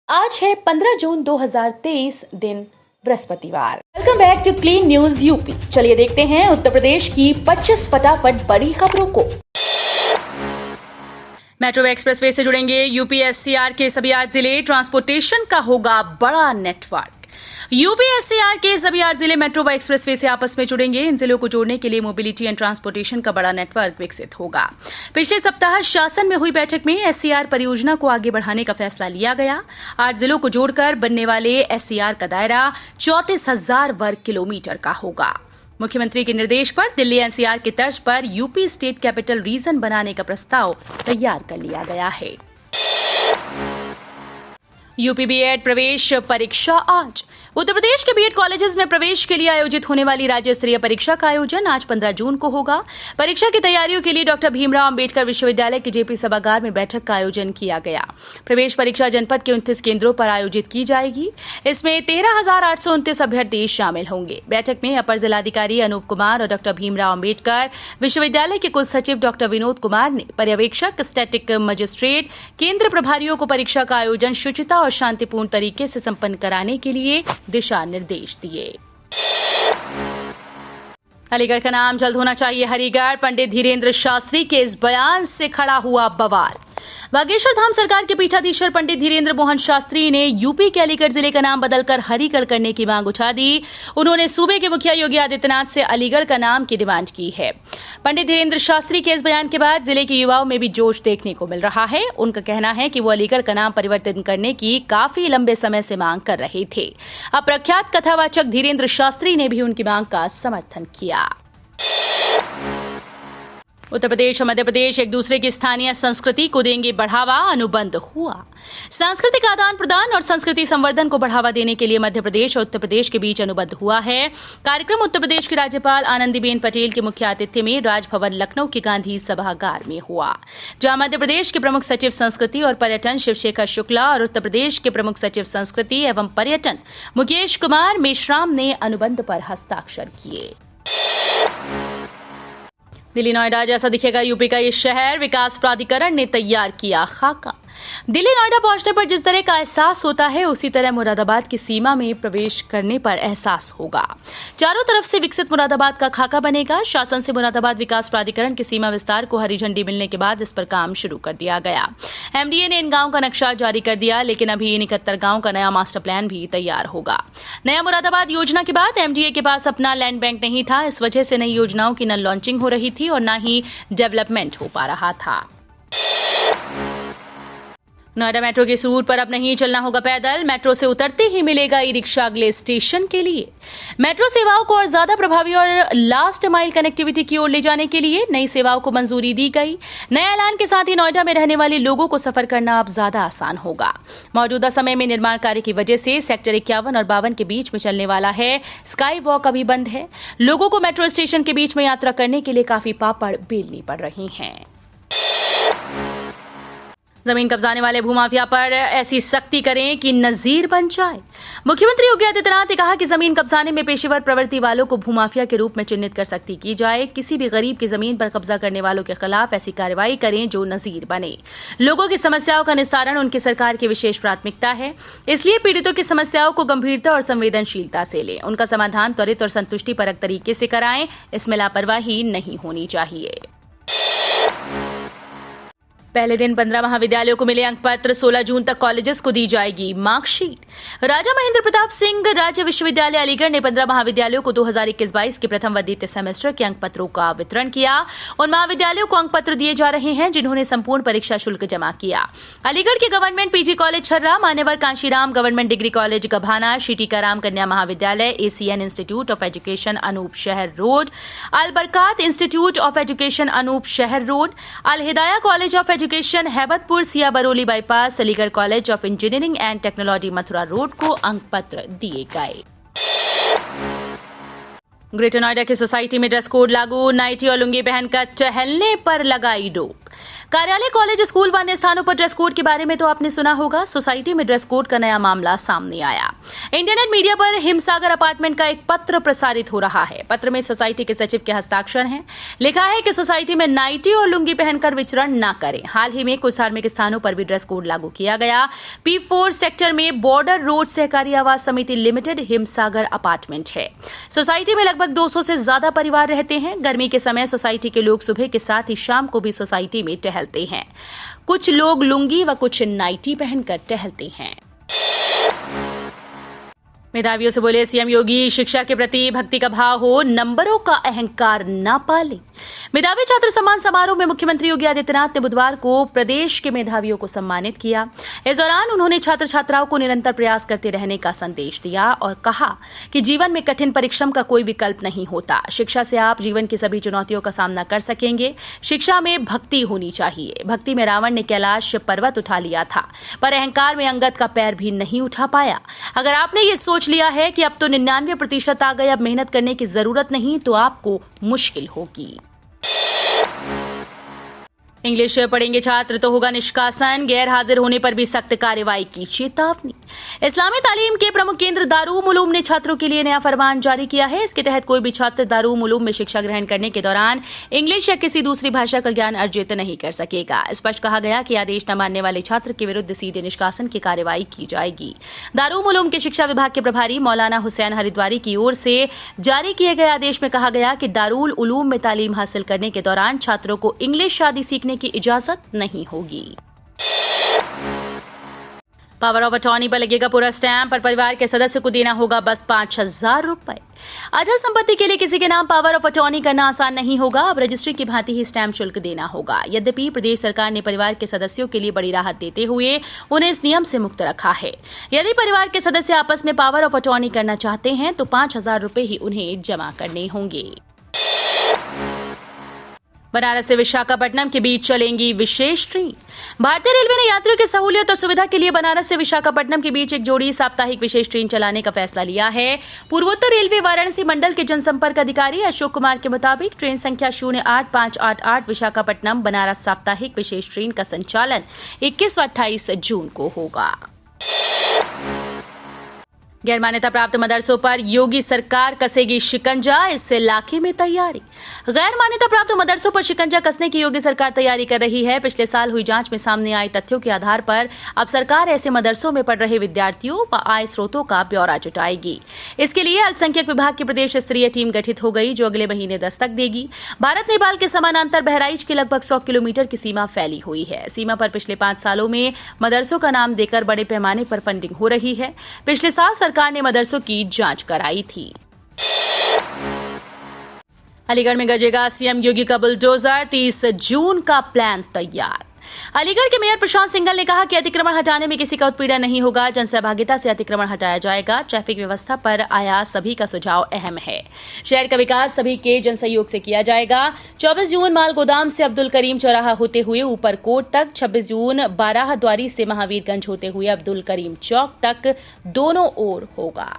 आज है 15 जून 2023 दिन बृहस्पतिवार। Welcome back to clean news UP. चलिए देखते हैं उत्तर प्रदेश की 25 फटाफट बड़ी खबरों को। मेट्रो एक्सप्रेसवे से जुड़ेंगे यूपीएससीआर के सभी 8 जिले। ट्रांसपोर्टेशन का होगा बड़ा नेटवर्क। यूपीएससीआर के सभी 8 जिले मेट्रो व एक्सप्रेसवे से आपस में जुड़ेंगे। इन जिलों को जोड़ने के लिए मोबिलिटी एंड ट्रांसपोर्टेशन का बड़ा नेटवर्क विकसित होगा। पिछले सप्ताह शासन में हुई बैठक में एससीआर परियोजना को आगे बढ़ाने का फैसला लिया गया। 8 जिलों को जोड़कर बनने वाले एससीआर का दायरा 34,000 वर्ग किलोमीटर का होगा। मुख्यमंत्री के निर्देश पर दिल्ली एनसीआर की तर्ज पर यूपी स्टेट कैपिटल रीजन बनाने का प्रस्ताव तैयार कर लिया गया है। यूपी बीएड प्रवेश परीक्षा आज। उत्तर प्रदेश के बीएड कॉलेजेस में प्रवेश के लिए आयोजित होने वाली राज्य स्तरीय परीक्षा का आयोजन आज 15 जून को होगा। परीक्षा की तैयारियों के लिए डॉक्टर भीमराव अंबेडकर विश्वविद्यालय के जेपी सभागार में बैठक का आयोजन किया गया। प्रवेश परीक्षा जनपद के 29 केंद्रों पर आयोजित की जाएगी। इसमें 13,829 अभ्यर्थी शामिल होंगे। बैठक में अपर जिलाधिकारी अनूप कुमार और डॉक्टर भीमराव अंबेडकर विश्वविद्यालय के कुल सचिव डॉक्टर विनोद कुमार ने पर्यवेक्षक, स्टैटिक मजिस्ट्रेट, केंद्र प्रभारियों को परीक्षा का आयोजन शुचिता और शांतिपूर्ण तरीके से संपन्न कराने के लिए दिशा निर्देश दिए। अलीगढ़ का नाम जल्द होना चाहिए हरिगढ़। पंडित धीरेन्द्र शास्त्री के इस बयान से खड़ा हुआ बवाल। बागेश्वर धाम सरकार के पीठाधीश्वर पंडित धीरेन्द्र मोहन शास्त्री ने यूपी के अलीगढ़ जिले का नाम बदलकर हरिगढ़ करने की मांग उठा दी। उन्होंने सूबे के मुखिया योगी आदित्यनाथ से अलीगढ़ का नाम की डिमांड की है। पंडित धीरेन्द्र शास्त्री के इस बयान के बाद जिले के युवाओं में भी जोश देखने को मिल रहा है। उनका कहना है कि वो अलीगढ़ का नाम परिवर्तन करने की काफी लंबे समय से मांग कर रहे थे। अब प्रख्यात कथावाचक धीरेन्द्र शास्त्री ने भी उनकी मांग का समर्थन किया। उत्तर प्रदेश और मध्य प्रदेश एक दूसरे की स्थानीय संस्कृति को देंगे बढ़ावा, अनुबंध हुआ। सांस्कृतिक आदान प्रदान और संस्कृति संवर्धन को बढ़ावा देने के लिए मध्य प्रदेश और उत्तर प्रदेश के बीच अनुबंध हुआ है। कार्यक्रम उत्तर प्रदेश की राज्यपाल आनंदीबेन पटेल के मुख्य आतिथ्य में राजभवन लखनऊ के गांधी सभागार में हुआ, जहां मध्य प्रदेश के प्रमुख सचिव संस्कृति और पर्यटन शिवशेखर शुक्ला और उत्तर प्रदेश के प्रमुख सचिव संस्कृति एवं पर्यटन मुकेश कुमार मेश्राम ने अनुबंध पर हस्ताक्षर किए। दिल्ली नोएडा जैसा दिखेगा यूपी का ये शहर, विकास प्राधिकरण ने तैयार किया खाका। दिल्ली नोएडा पहुंचने पर जिस तरह का एहसास होता है उसी तरह मुरादाबाद की सीमा में प्रवेश करने पर एहसास होगा। चारों तरफ से विकसित मुरादाबाद का खाका बनेगा। शासन से मुरादाबाद विकास प्राधिकरण के सीमा विस्तार को हरी झंडी मिलने के बाद इस पर काम शुरू कर दिया गया। एमडीए ने इन गांव का नक्शा जारी कर दिया, लेकिन अभी इन 71 गांव का नया मास्टर प्लान भी तैयार होगा। नया मुरादाबाद योजना के बाद एमडीए के पास अपना लैंड बैंक नहीं था। इस वजह से नई योजनाओं की न लॉन्चिंग हो रही थी और न ही डेवलपमेंट हो पा रहा था। नोएडा मेट्रो के इस रूट पर अब नहीं चलना होगा पैदल। मेट्रो से उतरते ही मिलेगा ई रिक्शा अगले स्टेशन के लिए। मेट्रो सेवाओं को और ज्यादा प्रभावी और लास्ट माइल कनेक्टिविटी की ओर ले जाने के लिए नई सेवाओं को मंजूरी दी गई। नए ऐलान के साथ ही नोएडा में रहने वाले लोगों को सफर करना अब ज्यादा आसान होगा। मौजूदा समय में निर्माण कार्य की वजह से सेक्टर 51 और 52 के बीच में चलने वाला है स्काई वॉक अभी बंद है। लोगों को मेट्रो स्टेशन के बीच में यात्रा करने के लिए काफी पापड़ बेलनी पड़ रही है। जमीन कब्जाने वाले भूमाफिया पर ऐसी सख्ती करें कि नजीर बन जाए। मुख्यमंत्री योगी आदित्यनाथ ने कहा कि जमीन कब्जाने में पेशेवर प्रवृत्ति वालों को भूमाफिया के रूप में चिन्हित कर सख्ती की जाए। किसी भी गरीब की जमीन पर कब्जा करने वालों के खिलाफ ऐसी कार्रवाई करें जो नजीर बने। लोगों की समस्याओं का निस्तारण उनकी सरकार की विशेष प्राथमिकता है, इसलिए पीड़ितों की समस्याओं को गंभीरता और संवेदनशीलता से लें। उनका समाधान त्वरित और संतुष्टिपरक तरीके से कराएं। इसमें लापरवाही नहीं होनी चाहिए। पहले दिन 15 महाविद्यालयों को मिले अंक पत्र। 16 जून तक कॉलेजेस को दी जाएगी मार्कशीट। राजा महेंद्र प्रताप सिंह राज्य विश्वविद्यालय अलीगढ़ ने 15 महाविद्यालयों को 2021-22 के प्रथम व द्वितीय सेमेस्टर के अंक पत्रों का वितरण किया। उन महाविद्यालयों को अंक पत्र दिए जा रहे हैं जिन्होंने संपूर्ण परीक्षा शुल्क जमा किया। अलीगढ़ के गवर्नमेंट पीजी कॉलेज छर्रा, मान्यवर Kanshiram government degree college Gabhana, Shri Tikaram Kanya Mahavidyalaya, ACN institute of education Anupshahr road, Al Barkat institute of education Anupshahr road, Al Hidaya college of education Habatpur Siya Baroli bypass, Aligarh college of engineering and technology Mathura road को अंक पत्र दिए गए। ग्रेटर नोएडा की सोसाइटी में ड्रेस कोड लागू। Nightie और लुंगी पहनकर टहलने पर लगाई रोक। कार्यालय, कॉलेज, स्कूल व अन्य स्थानों पर ड्रेस कोड के बारे में तो आपने सुना होगा। सोसाइटी में ड्रेस कोड का नया मामला सामने आया। इंटरनेट मीडिया पर हिमसागर अपार्टमेंट का एक पत्र प्रसारित हो रहा है। पत्र में सोसाइटी के सचिव के हस्ताक्षर हैं। लिखा है कि सोसाइटी में नाइटी और लुंगी पहनकर विचरण न करें। हाल ही में कुछ धार्मिक स्थानों पर भी ड्रेस कोड लागू किया गया। P4 सेक्टर में बॉर्डर रोड सहकारी आवास समिति लिमिटेड हिमसागर अपार्टमेंट है। सोसाइटी में लगभग 200 से ज्यादा परिवार रहते हैं। गर्मी के समय सोसाइटी के लोग सुबह के साथ ही शाम को भी सोसाइटी में टहलते हैं। कुछ लोग लुंगी व कुछ नाइटी पहनकर टहलते हैं। मेधावियों से बोले सीएम योगी, शिक्षा के प्रति भक्ति का भाव हो, नंबरों का अहंकार न पाले। मेधावी छात्र सम्मान समारोह में मुख्यमंत्री योगी आदित्यनाथ ने बुधवार को प्रदेश के मेधावियों को सम्मानित किया। इस दौरान उन्होंने छात्र छात्राओं को निरंतर प्रयास करते रहने का संदेश दिया और कहा कि जीवन में कठिन परिश्रम का कोई विकल्प नहीं होता। शिक्षा से आप जीवन की सभी चुनौतियों का सामना कर सकेंगे। शिक्षा में भक्ति होनी चाहिए। भक्ति में रावण ने कैलाश पर्वत उठा लिया था, पर अहंकार में अंगद का पैर भी नहीं उठा पाया। अगर आपने ये सोच लिया है कि अब तो 99% आ गए, अब मेहनत करने की जरूरत नहीं, तो आपको मुश्किल होगी। इंग्लिश पढ़ेंगे छात्र तो होगा निष्कासन, गैर हाजिर होने पर भी सख्त कार्रवाई की चेतावनी। इस्लामी तालीम के प्रमुख केंद्र दारूल उलूम ने छात्रों के लिए नया फरमान जारी किया है। इसके तहत कोई भी छात्र दारूल उलूम में शिक्षा ग्रहण करने के दौरान इंग्लिश या किसी दूसरी भाषा का ज्ञान अर्जित नहीं कर सकेगा। स्पष्ट कहा गया कि आदेश न मानने वाले छात्र के विरुद्ध सीधे निष्कासन की कार्रवाई की जाएगी। दारूल उलूम के शिक्षा विभाग के प्रभारी मौलाना हुसैन हरिद्वारी की ओर से जारी किए गए आदेश में कहा गया कि दारूल उलूम में तालीम हासिल करने के दौरान छात्रों को इंग्लिश आदि सीखने की इजाजत नहीं होगी। पावर ऑफ अटॉर्नी पर लगेगा पूरा स्टैंप, पर परिवार के सदस्य को देना होगा बस 5,000 रुपए। अचल संपत्ति के लिए किसी के नाम पावर ऑफ अटॉर्नी करना आसान नहीं होगा। अब रजिस्ट्री की भांति ही स्टैंप शुल्क देना होगा। यद्यपि प्रदेश सरकार ने परिवार के सदस्यों के लिए बड़ी राहत देते हुए उन्हें इस नियम से मुक्त रखा है। यदि परिवार के सदस्य आपस में पावर ऑफ अटॉर्नी करना चाहते हैं तो 5,000 रुपए ही उन्हें जमा करने होंगे। बनारस से विशाखापट्टनम के बीच चलेंगी विशेष ट्रेन। भारतीय रेलवे ने यात्रियों की सहूलियत और सुविधा के लिए बनारस से विशाखापट्टनम के बीच एक जोड़ी साप्ताहिक विशेष ट्रेन चलाने का फैसला लिया है। पूर्वोत्तर रेलवे वाराणसी मंडल के जनसंपर्क अधिकारी अशोक कुमार के मुताबिक ट्रेन संख्या 08588 विशाखापट्टनम बनारस साप्ताहिक विशेष ट्रेन का संचालन 21 व 28 जून को होगा। गैर मान्यता प्राप्त मदरसों पर योगी सरकार कसेगी शिकंजा, इससे इलाके में तैयारी। गैर मान्यता प्राप्त मदरसों पर शिकंजा कसने की योगी सरकार तैयारी कर रही है। पिछले साल हुई जांच में सामने आए तथ्यों के आधार पर अब सरकार ऐसे मदरसों में पढ़ रहे विद्यार्थियों व आय स्रोतों का ब्यौरा जुटाएगी। इसके लिए अल्पसंख्यक विभाग की प्रदेश स्तरीय टीम गठित हो गई, जो अगले महीने दस्तक देगी। भारत नेपाल के समानांतर बहराइच की लगभग 100 किलोमीटर की सीमा फैली हुई है। सीमा पर पिछले 5 सालों में मदरसों का नाम देकर बड़े पैमाने पर फंडिंग हो रही है। पिछले साल सरकार ने मदरसों की जांच कराई थी। अलीगढ़ में गजेगा सीएम योगी का बुलडोजर, 30 जून का प्लान तैयार। अलीगढ़ के मेयर प्रशांत सिंघल ने कहा कि अतिक्रमण हटाने में किसी का उत्पीड़न नहीं होगा, जनसहभागिता से अतिक्रमण हटाया जाएगा। ट्रैफिक व्यवस्था पर आया सभी का सुझाव अहम है। शहर का विकास सभी के जनसहयोग से किया जाएगा। 24 जून माल गोदाम से अब्दुल करीम चौराहा होते हुए ऊपरकोट तक, 26 जून बाराहद्वारी से महावीरगंज होते हुए अब्दुल करीम चौक तक दोनों ओर होगा।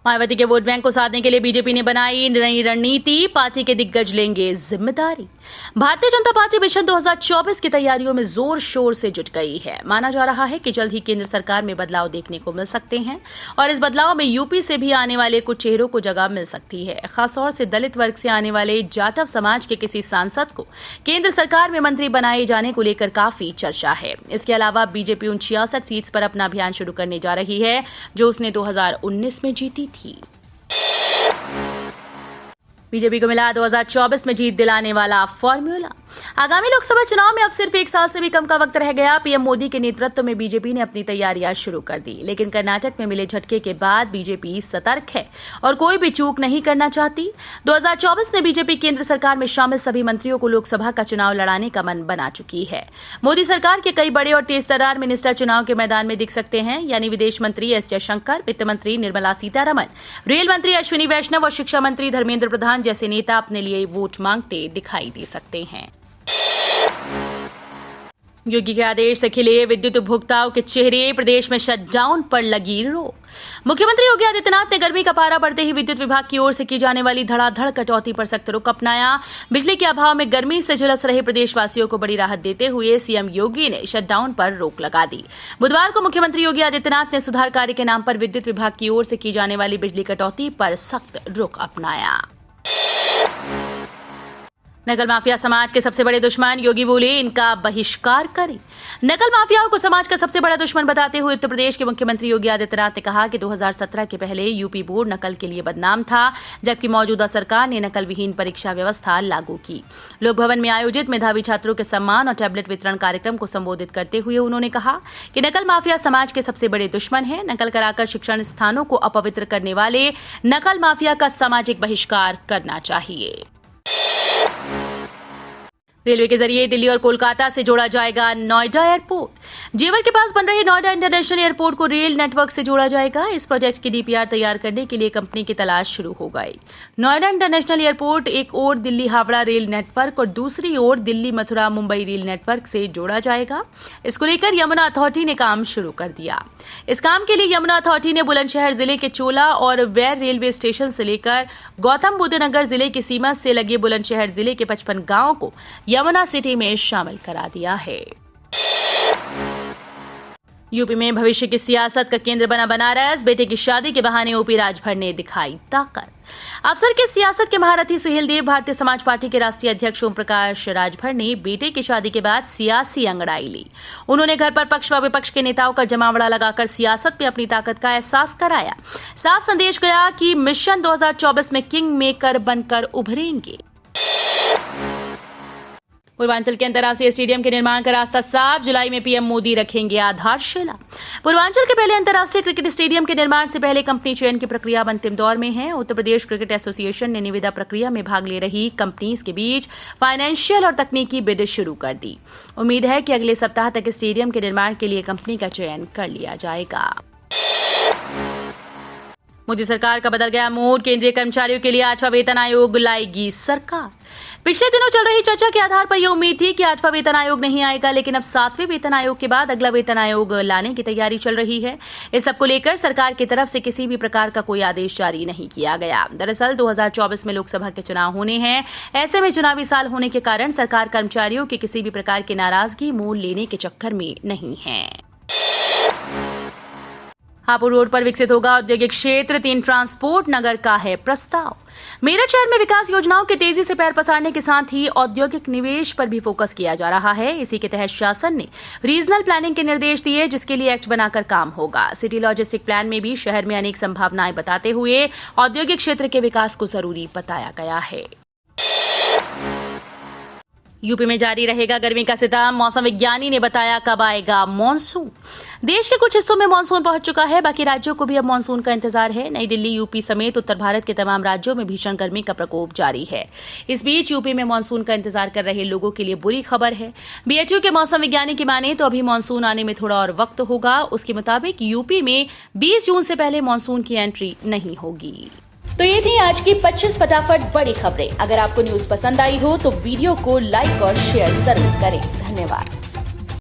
मायावती के वोट बैंक को साधने के लिए बीजेपी ने बनाई नई रणनीति, पार्टी के दिग्गज लेंगे जिम्मेदारी। भारतीय जनता पार्टी मिशन 2024 की तैयारियों में जोर शोर से जुट गई है। माना जा रहा है कि जल्द ही केंद्र सरकार में बदलाव देखने को मिल सकते हैं और इस बदलाव में यूपी से भी आने वाले कुछ चेहरों को जगह मिल सकती है। खासतौर से दलित वर्ग से आने वाले जाटव समाज के किसी सांसद को केंद्र सरकार में मंत्री बनाए जाने को लेकर काफी चर्चा है। इसके अलावा बीजेपी उन 66 सीट्स पर अपना अभियान शुरू करने जा रही है जो उसने 2019 में जीती थी। बीजेपी को मिला 2024 में जीत दिलाने वाला फॉर्मूला। आगामी लोकसभा चुनाव में अब सिर्फ 1 साल से भी कम का वक्त रह गया। पीएम मोदी के नेतृत्व में बीजेपी ने अपनी तैयारियां शुरू कर दी, लेकिन कर्नाटक में मिले झटके के बाद बीजेपी सतर्क है और कोई भी चूक नहीं करना चाहती। 2024 में बीजेपी केंद्र सरकार में शामिल सभी मंत्रियों को लोकसभा का चुनाव लड़ाने का मन बना चुकी है। मोदी सरकार के कई बड़े और तेज तर्रार मिनिस्टर चुनाव के मैदान में दिख सकते हैं, यानी विदेश मंत्री एस जयशंकर, वित्त मंत्री निर्मला सीतारमण, रेल मंत्री अश्विनी वैष्णव और शिक्षा मंत्री धर्मेंद्र प्रधान जैसे नेता अपने लिए वोट मांगते दिखाई दे सकते हैं। योगी के आदेश से खिले विद्युत उपभोक्ताओं के चेहरे, प्रदेश में शटडाउन पर लगी रोक। मुख्यमंत्री योगी आदित्यनाथ ने गर्मी का पारा बढ़ते ही विद्युत विभाग की ओर से की जाने वाली धड़ाधड़ कटौती पर सख्त रुख अपनाया। बिजली के अभाव में गर्मी से झुलस रहे प्रदेशवासियों को बड़ी राहत देते हुए सीएम योगी ने शटडाउन पर रोक लगा दी। बुधवार को मुख्यमंत्री योगी आदित्यनाथ ने सुधार कार्य के नाम पर विद्युत विभाग की ओर से की जाने वाली बिजली कटौती पर सख्त रुख अपनाया। नकल माफिया समाज के सबसे बड़े दुश्मन, योगी बोले इनका बहिष्कार करें। नकल माफियाओं को समाज का सबसे बड़ा दुश्मन बताते हुए उत्तर प्रदेश के मुख्यमंत्री योगी आदित्यनाथ ने कहा कि 2017 के पहले यूपी बोर्ड नकल के लिए बदनाम था, जबकि मौजूदा सरकार ने नकल विहीन परीक्षा व्यवस्था लागू की। लोक भवन में आयोजित मेधावी छात्रों के सम्मान और टैबलेट वितरण कार्यक्रम को संबोधित करते हुए उन्होंने कहा कि नकल माफिया समाज के सबसे बड़े दुश्मन है। नकल कराकर शिक्षण स्थानों को अपवित्र करने वाले नकल माफिया का सामाजिक बहिष्कार करना चाहिए। रेलवे के जरिए दिल्ली और कोलकाता से जोड़ा जाएगा नोएडा एयरपोर्ट। जेवर के पास बन रहे नोएडा इंटरनेशनल एयरपोर्ट को रेल नेटवर्क से जोड़ा जाएगा। इस प्रोजेक्ट की डीपीआर तैयार करने के लिए कंपनी की तलाश शुरू हो गई। नोएडा इंटरनेशनल एयरपोर्ट एक ओर दिल्ली हावड़ा रेल नेटवर्क और दूसरी ओर दिल्ली मथुरा मुंबई रेल नेटवर्क से जोड़ा जाएगा। इसको लेकर यमुना अथॉरिटी ने काम शुरू कर दिया। इस काम के लिए यमुना अथॉरिटी ने बुलंदशहर जिले के चोला और वैर रेलवे स्टेशन से लेकर गौतम बुद्ध नगर जिले की सीमा से लगे बुलंदशहर जिले के 55 गांवों को यमुना सिटी में शामिल करा दिया है। यूपी में भविष्य की सियासत का केंद्र बना बनारस। बेटे की शादी के बहाने ओपी राजभर ने दिखाई ताकत। अफसर के सियासत के महारथी सुहेल देव भारतीय समाज पार्टी के राष्ट्रीय अध्यक्ष ओम प्रकाश राजभर ने बेटे की शादी के बाद सियासी अंगड़ाई ली। उन्होंने घर पर पक्ष व विपक्ष के नेताओं का जमावड़ा लगाकर सियासत में अपनी ताकत का एहसास कराया। साफ संदेश गया कि मिशन 2024 में किंग मेकर बनकर उभरेंगे। पूर्वांचल के अंतर्राष्ट्रीय स्टेडियम के निर्माण का रास्ता साफ। जुलाई में पीएम मोदी रखेंगे आधारशिला। पूर्वांचल के पहले अंतर्राष्ट्रीय क्रिकेट स्टेडियम के निर्माण से पहले कंपनी चयन की प्रक्रिया अब अंतिम दौर में है। उत्तर प्रदेश क्रिकेट एसोसिएशन ने निविदा प्रक्रिया में भाग ले रही कंपनीज के बीच फाइनेंशियल और तकनीकी बिड शुरू कर दी। उम्मीद है कि अगले सप्ताह तक स्टेडियम के निर्माण के लिए कंपनी का चयन कर लिया जाएगा। मोदी सरकार का बदल गया मूड। केंद्रीय कर्मचारियों के लिए 8वां वेतन आयोग लाएगी सरकार। पिछले दिनों चल रही चर्चा के आधार पर यह उम्मीद थी कि 8वां वेतन आयोग नहीं आएगा, लेकिन अब 7वें वेतन आयोग के बाद अगला वेतन आयोग लाने की तैयारी चल रही है। इस सब को लेकर सरकार की तरफ से किसी भी प्रकार का कोई आदेश जारी नहीं किया गया। दरअसल 2024 में लोकसभा के चुनाव होने हैं। ऐसे में चुनावी साल होने के कारण सरकार कर्मचारियों की किसी भी प्रकार की नाराजगी मोल लेने के चक्कर में नहीं है। हापुड़ रोड पर विकसित होगा औद्योगिक क्षेत्र। 3 ट्रांसपोर्ट नगर का है प्रस्ताव। मेरठ शहर में विकास योजनाओं के तेजी से पैर पसारने के साथ ही औद्योगिक निवेश पर भी फोकस किया जा रहा है। इसी के तहत शासन ने रीजनल प्लानिंग के निर्देश दिए, जिसके लिए एक्ट बनाकर काम होगा। सिटी लॉजिस्टिक प्लान में भी शहर में अनेक संभावनाएं बताते हुए औद्योगिक क्षेत्र के विकास को जरूरी बताया गया है। यूपी में जारी रहेगा गर्मी का सितम। मौसम विज्ञानी ने बताया कब आएगा मानसून। देश के कुछ हिस्सों में मानसून पहुंच चुका है, बाकी राज्यों को भी अब मानसून का इंतजार है। नई दिल्ली, यूपी समेत उत्तर भारत के तमाम राज्यों में भीषण गर्मी का प्रकोप जारी है। इस बीच यूपी में मानसून का इंतजार कर रहे लोगों के लिए बुरी खबर है। बीएचयू के मौसम विज्ञानी की माने तो अभी मानसून आने में थोड़ा और वक्त होगा। उसके मुताबिक यूपी में 20 जून से पहले मानसून की एंट्री नहीं होगी। तो ये थी आज की 25 फटाफट बड़ी खबरें। अगर आपको न्यूज पसंद आई हो तो वीडियो को लाइक और शेयर जरूर करें। धन्यवाद।